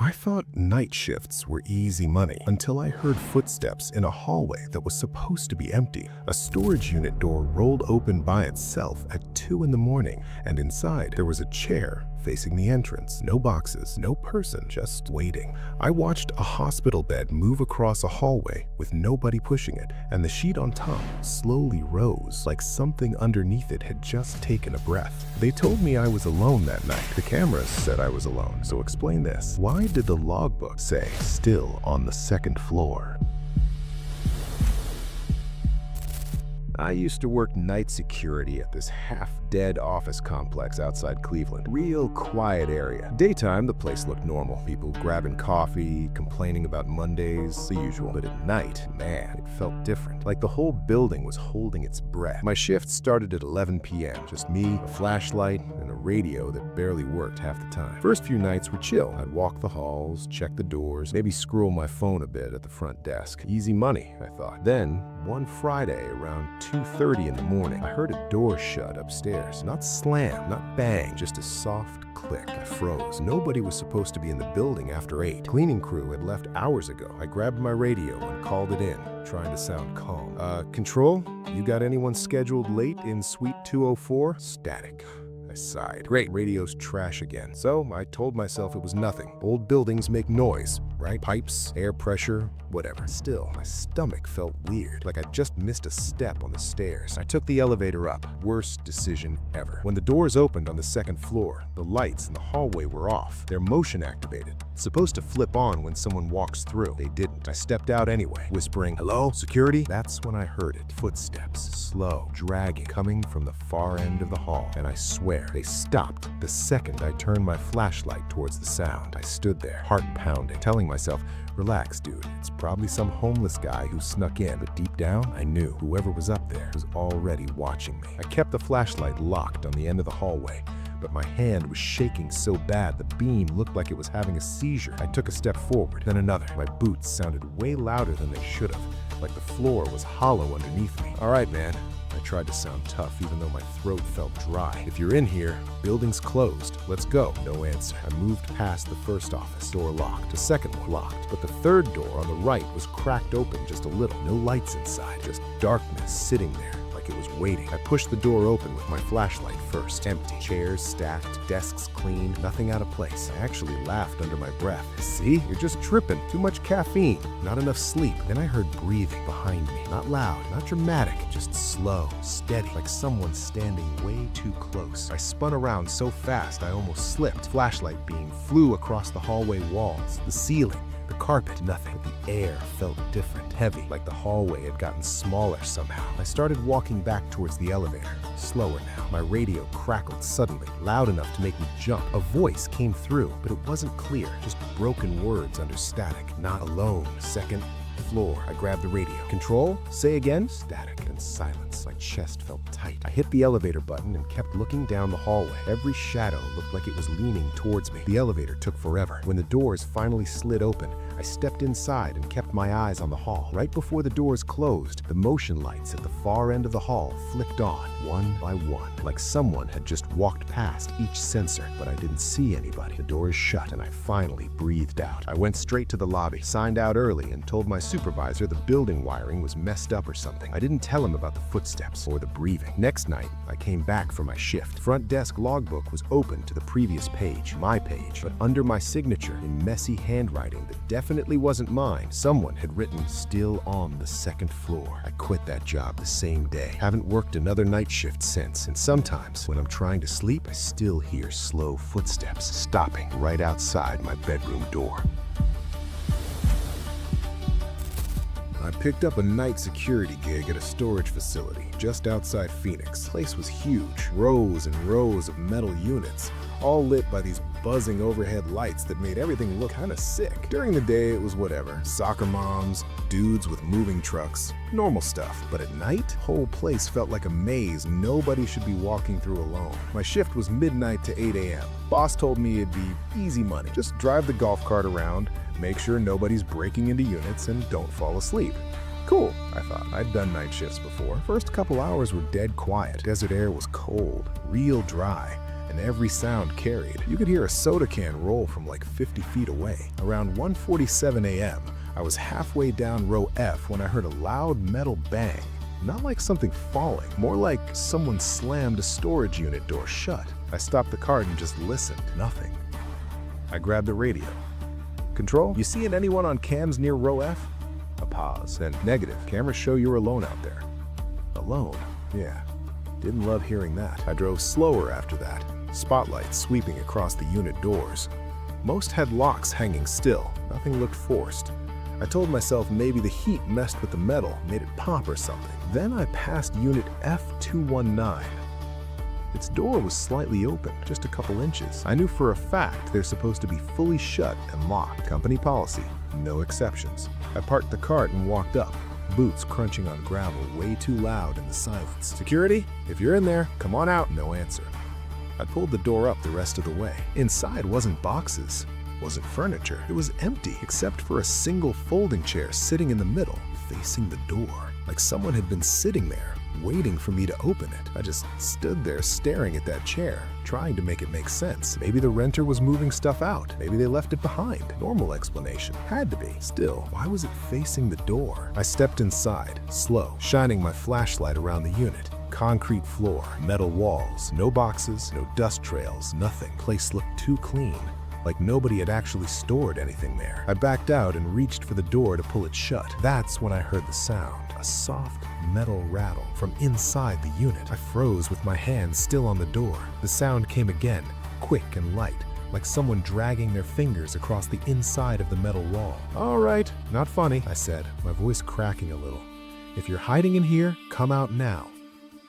I thought night shifts were easy money until I heard footsteps in a hallway that was supposed to be empty. A storage unit door rolled open by itself at 2 in the morning, and inside there was a chair facing the entrance. No boxes, no person, just waiting. I watched a hospital bed move across a hallway with nobody pushing it, and the sheet on top slowly rose like something underneath it had just taken a breath. They told me I was alone that night. The cameras said I was alone, so explain this. Why did the logbook say still on the 2nd floor? I used to work night security at this half-dead office complex outside Cleveland. Real quiet area. Daytime, the place looked normal. People grabbing coffee, complaining about Mondays, the usual. But at night, man, it felt different. Like the whole building was holding its breath. My shift started at 11 p.m. Just me, a flashlight, and a radio that barely worked half the time. First few nights were chill. I'd walk the halls, check the doors, maybe scroll my phone a bit at the front desk. Easy money, I thought. Then, one Friday around 2:30 in the morning, I heard a door shut upstairs. Not slam, not bang, just a soft click. I froze. Nobody was supposed to be in the building after 8. Cleaning crew had left hours ago. I grabbed my radio and called it in, trying to sound calm. Control, you got anyone scheduled late in suite 204? Static. I sighed. Great, radio's trash again. So I told myself it was nothing. Old buildings make noise, right? Pipes, air pressure, whatever. Still, my stomach felt weird, like I'd just missed a step on the stairs. I took the elevator up. Worst decision ever. When the doors opened on the 2nd floor, the lights in the hallway were off. They're motion activated. It's supposed to flip on when someone walks through. They didn't. I stepped out anyway, whispering, "Hello, security?" That's when I heard it. Footsteps, slow, dragging, coming from the far end of the hall. And I swear, they stopped the second I turned my flashlight towards the sound. I stood there, heart pounding, telling myself, "Relax, dude. It's probably some homeless guy who snuck in." But deep down, I knew whoever was up there was already watching me. I kept the flashlight locked on the end of the hallway, but my hand was shaking so bad the beam looked like it was having a seizure. I took a step forward, then another. My boots sounded way louder than they should have, like the floor was hollow underneath me. "All right, man." I tried to sound tough, even though my throat felt dry. "If you're in here, building's closed. Let's go." No answer. I moved past the first office, door locked. The second one locked, but the third door on the right was cracked open just a little. No lights inside, just darkness sitting there like it was waiting. I pushed the door open with my flashlight first. Empty. Chairs stacked, desks clean, nothing out of place. I actually laughed under my breath. "See? You're just tripping. Too much caffeine. Not enough sleep." Then I heard breathing behind me. Not loud, not dramatic, just slow, steady, like someone standing way too close. I spun around so fast I almost slipped. Flashlight beam flew across the hallway walls, the ceiling, the carpet, nothing. But the air felt different, heavy, like the hallway had gotten smaller somehow. I started walking back towards the elevator, slower now. My radio crackled suddenly, loud enough to make me jump. A voice came through, but it wasn't clear, just broken words under static. "Not alone, 2nd floor." I grabbed the radio. "Control? Say again?" Static and silence. My chest felt tight. I hit the elevator button and kept looking down the hallway. Every shadow looked like it was leaning towards me. The elevator took forever. When the doors finally slid open, I stepped inside and kept my eyes on the hall. Right before the doors closed, the motion lights at the far end of the hall flicked on, one by one, like someone had just walked past each sensor, but I didn't see anybody. The doors shut and I finally breathed out. I went straight to the lobby, signed out early, and told my supervisor the building wiring was messed up or something. I didn't tell him about the footsteps or the breathing. Next night, I came back for my shift. Front desk logbook was open to the previous page, my page, but under my signature in messy handwriting that definitely wasn't mine, someone had written "still on the 2nd floor." I quit that job the same day. Haven't worked another night shift since, and sometimes when I'm trying to sleep, I still hear slow footsteps stopping right outside my bedroom door. I picked up a night security gig at a storage facility just outside Phoenix. The place was huge, rows and rows of metal units, all lit by these buzzing overhead lights that made everything look kinda sick. During the day, it was whatever. Soccer moms, dudes with moving trucks, normal stuff. But at night, the whole place felt like a maze nobody should be walking through alone. My shift was midnight to 8 a.m. Boss told me it'd be easy money. Just drive the golf cart around, make sure nobody's breaking into units, and don't fall asleep. Cool, I thought. I'd done night shifts before. First couple hours were dead quiet. Desert air was cold, real dry. and every sound carried. You could hear a soda can roll from like 50 feet away. Around 1:47 a.m., I was halfway down row F when I heard a loud metal bang. Not like something falling, more like someone slammed a storage unit door shut. I stopped the cart and just listened. Nothing. I grabbed the radio. Control, you seeing anyone on cams near row F? A pause, and negative. Cameras show you're alone out there. Alone? Yeah. Didn't love hearing that. I drove slower after that, spotlights sweeping across the unit doors. Most had locks hanging still. Nothing looked forced. I told myself maybe the heat messed with the metal, made it pop or something. Then I passed unit F219. Its door was slightly open, just a couple inches. I knew for a fact they're supposed to be fully shut and locked. Company policy, no exceptions. I parked the cart and walked up, boots crunching on gravel way too loud in the silence. Security, if you're in there, come on out. No answer. I pulled the door up the rest of the way. Inside wasn't boxes, wasn't furniture. It was empty, except for a single folding chair sitting in the middle, facing the door. Like someone had been sitting there, waiting for me to open it. I just stood there staring at that chair, trying to make it make sense. Maybe the renter was moving stuff out. Maybe they left it behind. Normal explanation. Had to be. Still, why was it facing the door? I stepped inside, slow, shining my flashlight around the unit. Concrete floor, metal walls, no boxes, no dust trails, nothing. Place looked too clean, like nobody had actually stored anything there. I backed out and reached for the door to pull it shut. That's when I heard the sound, a soft metal rattle from inside the unit. I froze with my hand still on the door. The sound came again, quick and light, like someone dragging their fingers across the inside of the metal wall. All right, not funny, I said, my voice cracking a little. If you're hiding in here, come out now.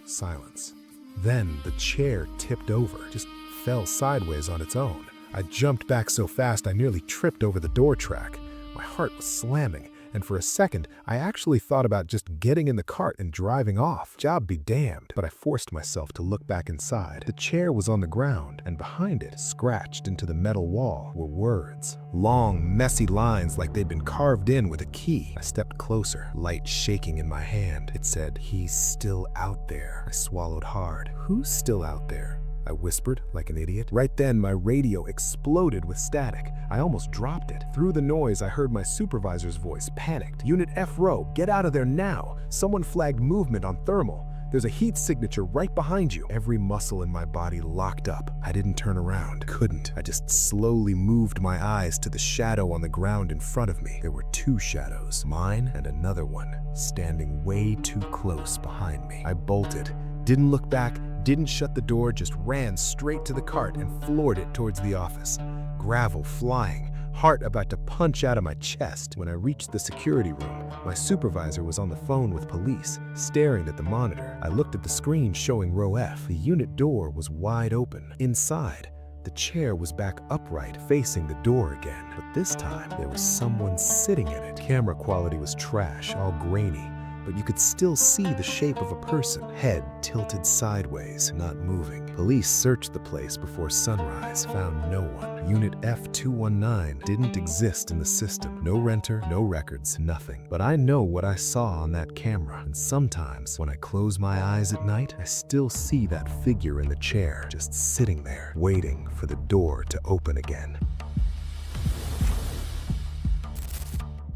Silence. Then the chair tipped over, just fell sideways on its own. I jumped back so fast I nearly tripped over the door track. My heart was slamming, and for a second, I actually thought about just getting in the cart and driving off. Job be damned. But I forced myself to look back inside. The chair was on the ground, and behind it, scratched into the metal wall, were words. Long, messy lines like they'd been carved in with a key. I stepped closer, light shaking in my hand. It said, "He's still out there." I swallowed hard. Who's still out there? I whispered like an idiot. Right then, my radio exploded with static. I almost dropped it. Through the noise, I heard my supervisor's voice, panicked. "Unit F row, get out of there now. Someone flagged movement on thermal. There's a heat signature right behind you." Every muscle in my body locked up. I didn't turn around. Couldn't. I just slowly moved my eyes to the shadow on the ground in front of me. There were two shadows, mine and another one, standing way too close behind me. I bolted, didn't look back, didn't shut the door, just ran straight to the cart and floored it towards the office. Gravel flying, heart about to punch out of my chest. When I reached the security room, my supervisor was on the phone with police, staring at the monitor. I looked at the screen showing row F. The unit door was wide open. Inside, the chair was back upright, facing the door again. But this time, there was someone sitting in it. Camera quality was trash, all grainy, but you could still see the shape of a person, head tilted sideways, not moving. Police searched the place before sunrise, found no one. Unit F219 didn't exist in the system. No renter, no records, nothing. But I know what I saw on that camera, and sometimes when I close my eyes at night, I still see that figure in the chair, just sitting there, waiting for the door to open again.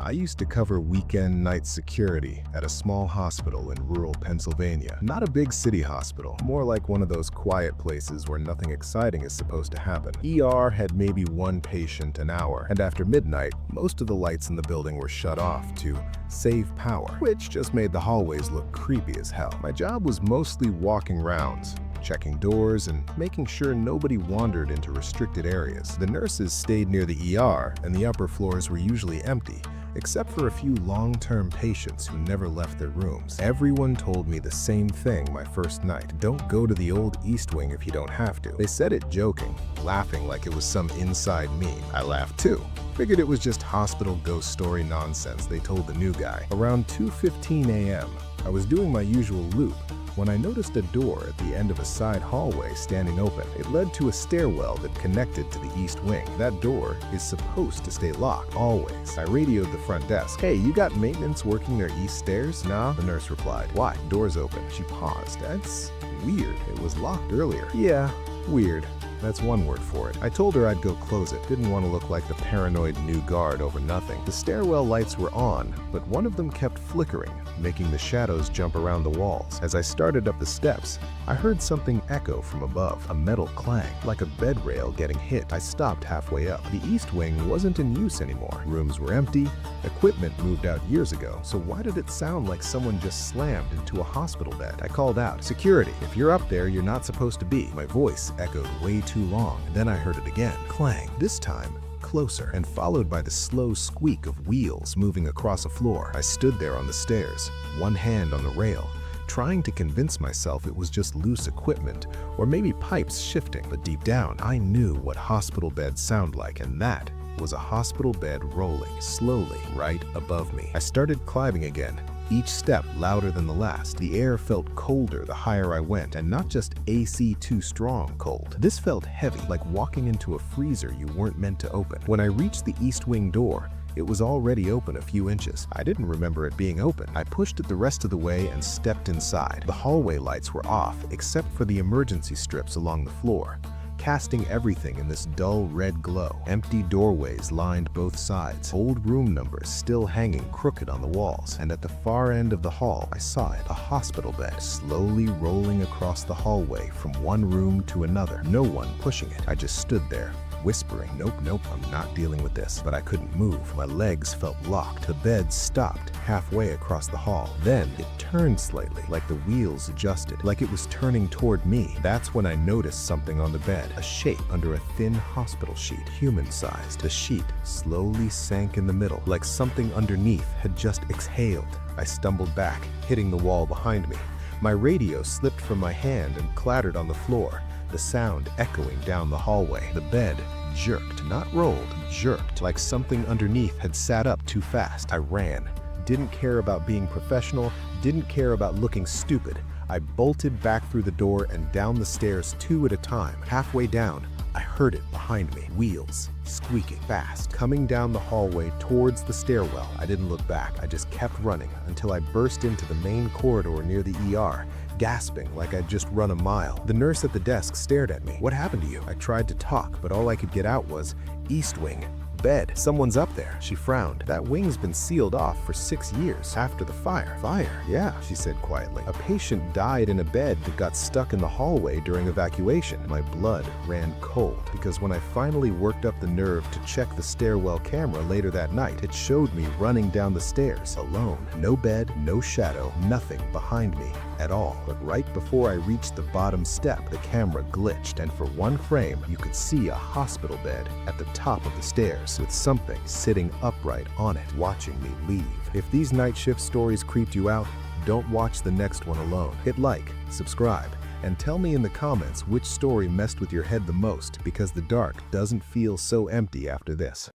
I used to cover weekend night security at a small hospital in rural Pennsylvania. Not a big city hospital, more like one of those quiet places where nothing exciting is supposed to happen. ER had maybe one patient an hour, and after midnight, most of the lights in the building were shut off to save power, which just made the hallways look creepy as hell. My job was mostly walking rounds, checking doors, and making sure nobody wandered into restricted areas. The nurses stayed near the ER, and the upper floors were usually empty, except for a few long-term patients who never left their rooms. Everyone told me the same thing my first night. Don't go to the old East Wing if you don't have to. They said it joking, laughing like it was some inside meme. I laughed too. Figured it was just hospital ghost story nonsense they told the new guy. Around 2:15 a.m., I was doing my usual loop when I noticed a door at the end of a side hallway standing open. It led to a stairwell that connected to the East Wing. That door is supposed to stay locked, always. I radioed the front desk. "Hey, you got maintenance working their east stairs?" "Nah," the nurse replied. "Why?" "Door's open." She paused. "That's weird. It was locked earlier." "Yeah, Weird. That's one word for it. I told her I'd go close it. Didn't want to look like the paranoid new guard over nothing. The stairwell lights were on, but one of them kept flickering, making the shadows jump around the walls. As I started up the steps, I heard something echo from above, a metal clang, like a bed rail getting hit. I stopped halfway up. The east wing wasn't in use anymore. Rooms were empty, equipment moved out years ago, so why did it sound like someone just slammed into a hospital bed? I called out, "Security, if you're up there, you're not supposed to be." My voice echoed way too long. Then I heard it again. Clang. This time, closer, and followed by the slow squeak of wheels moving across a floor. I stood there on the stairs, one hand on the rail, trying to convince myself it was just loose equipment or maybe pipes shifting. But deep down, I knew what hospital beds sound like, and that was a hospital bed rolling slowly right above me. I started climbing again, each step louder than the last. The air felt colder the higher I went, and not just AC too strong cold. This felt heavy, like walking into a freezer you weren't meant to open. When I reached the east wing door, it was already open a few inches. I didn't remember it being open. I pushed it the rest of the way and stepped inside. The hallway lights were off, except for the emergency strips along the floor, casting everything in this dull red glow. Empty doorways lined both sides, old room numbers still hanging crooked on the walls, and at the far end of the hall, I saw it, a hospital bed, slowly rolling across the hallway from one room to another, no one pushing it. I just stood there, whispering, nope, I'm not dealing with this. But I couldn't move. My legs felt locked. The bed stopped halfway across the hall. Then it turned slightly, like the wheels adjusted, like it was turning toward me. That's when I noticed something on the bed, a shape under a thin hospital sheet, human-sized. The sheet slowly sank in the middle, like something underneath had just exhaled. I stumbled back, hitting the wall behind me. My radio slipped from my hand and clattered on the floor, the sound echoing down the hallway. The bed jerked, not rolled, jerked, like something underneath had sat up too fast. I ran. Didn't care about being professional, didn't care about looking stupid. I bolted back through the door and down the stairs 2 at a time. Halfway down, I heard it behind me, wheels squeaking fast, coming down the hallway towards the stairwell. I didn't look back. I just kept running until I burst into the main corridor near the ER, gasping like I'd just run a mile. The nurse at the desk stared at me. "What happened to you?" I tried to talk, but all I could get out was, "East wing. Bed. Someone's up there." She frowned. "That wing's been sealed off for 6 years after the fire." "Fire?" "Yeah," she said quietly. "A patient died in a bed that got stuck in the hallway during evacuation." My blood ran cold because when I finally worked up the nerve to check the stairwell camera later that night, it showed me running down the stairs alone. No bed, no shadow, nothing behind me at all. But right before I reached the bottom step, the camera glitched, and for one frame, you could see a hospital bed at the top of the stairs, with something sitting upright on it, watching me leave. If these night shift stories creeped you out, don't watch the next one alone. Hit like, subscribe, and tell me in the comments which story messed with your head the most, because the dark doesn't feel so empty after this.